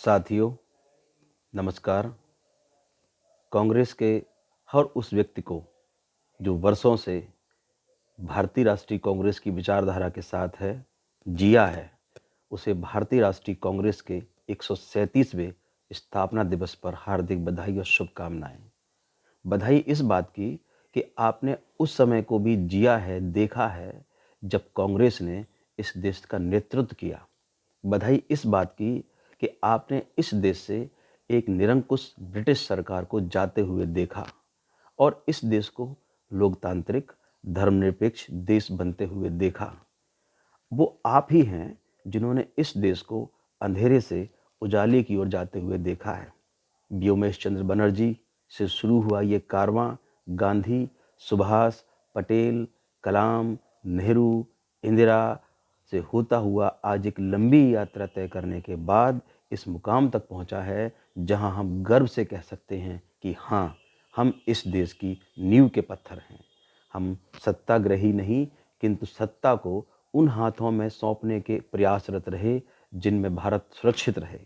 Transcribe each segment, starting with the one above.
साथियों, नमस्कार। कांग्रेस के हर उस व्यक्ति को जो वर्षों से भारतीय राष्ट्रीय कांग्रेस की विचारधारा के साथ है, जिया है, उसे भारतीय राष्ट्रीय कांग्रेस के 137वें स्थापना दिवस पर हार्दिक बधाई और शुभकामनाएं। बधाई इस बात की कि आपने उस समय को भी जिया है, देखा है, जब कांग्रेस ने इस देश का नेतृत्व किया। बधाई इस बात की कि आपने इस देश से एक निरंकुश ब्रिटिश सरकार को जाते हुए देखा और इस देश को लोकतांत्रिक, धर्मनिरपेक्ष देश बनते हुए देखा। वो आप ही हैं जिन्होंने इस देश को अंधेरे से उजाले की ओर जाते हुए देखा है। व्योमेश चंद्र बनर्जी से शुरू हुआ ये कारवां गांधी, सुभाष, पटेल, कलाम, नेहरू, इंदिरा से होता हुआ आज एक लंबी यात्रा तय करने के बाद इस मुकाम तक पहुंचा है, जहां हम गर्व से कह सकते हैं कि हाँ, हम इस देश की नींव के पत्थर हैं। हम सत्ताग्रही नहीं, किंतु सत्ता को उन हाथों में सौंपने के प्रयासरत रहे जिनमें भारत सुरक्षित रहे।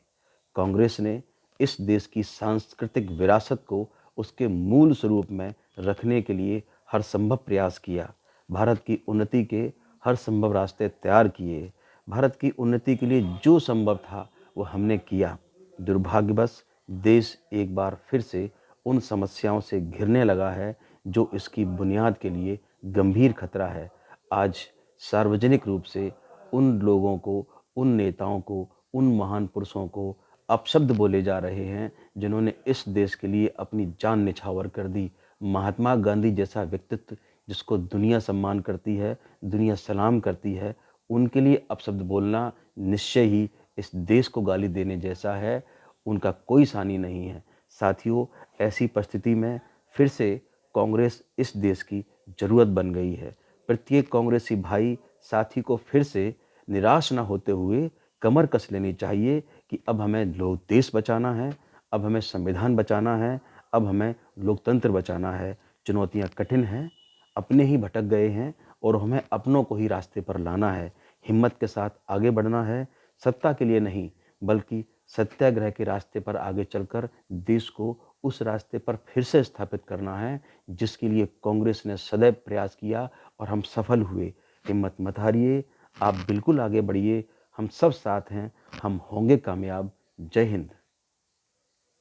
कांग्रेस ने इस देश की सांस्कृतिक विरासत को उसके मूल स्वरूप में रखने के लिए हर संभव प्रयास किया। भारत की उन्नति के हर संभव रास्ते तैयार किए। भारत की उन्नति के लिए जो संभव था वो हमने किया। दुर्भाग्यवश देश एक बार फिर से उन समस्याओं से घिरने लगा है जो इसकी बुनियाद के लिए गंभीर खतरा है। आज सार्वजनिक रूप से उन लोगों को, उन नेताओं को, उन महान पुरुषों को अपशब्द बोले जा रहे हैं जिन्होंने इस देश के लिए अपनी जान निछावर कर दी। महात्मा गांधी जैसा व्यक्तित्व जिसको दुनिया सम्मान करती है, दुनिया सलाम करती है, उनके लिए अपशब्द बोलना निश्चय ही इस देश को गाली देने जैसा है। उनका कोई सानी नहीं है। साथियों, ऐसी परिस्थिति में फिर से कांग्रेस इस देश की जरूरत बन गई है। प्रत्येक कांग्रेसी भाई साथी को फिर से निराश न होते हुए कमर कस लेनी चाहिए कि अब हमें लोक देश बचाना है, अब हमें संविधान बचाना है, अब हमें लोकतंत्र बचाना है। चुनौतियां कठिन हैं, अपने ही भटक गए हैं और हमें अपनों को ही रास्ते पर लाना है। हिम्मत के साथ आगे बढ़ना है, सत्ता के लिए नहीं बल्कि सत्याग्रह के रास्ते पर आगे चलकर देश को उस रास्ते पर फिर से स्थापित करना है जिसके लिए कांग्रेस ने सदैव प्रयास किया और हम सफल हुए। हिम्मत मत हारिए, आप बिल्कुल आगे बढ़िए। हम सब साथ हैं, हम होंगे कामयाब। जय हिंद।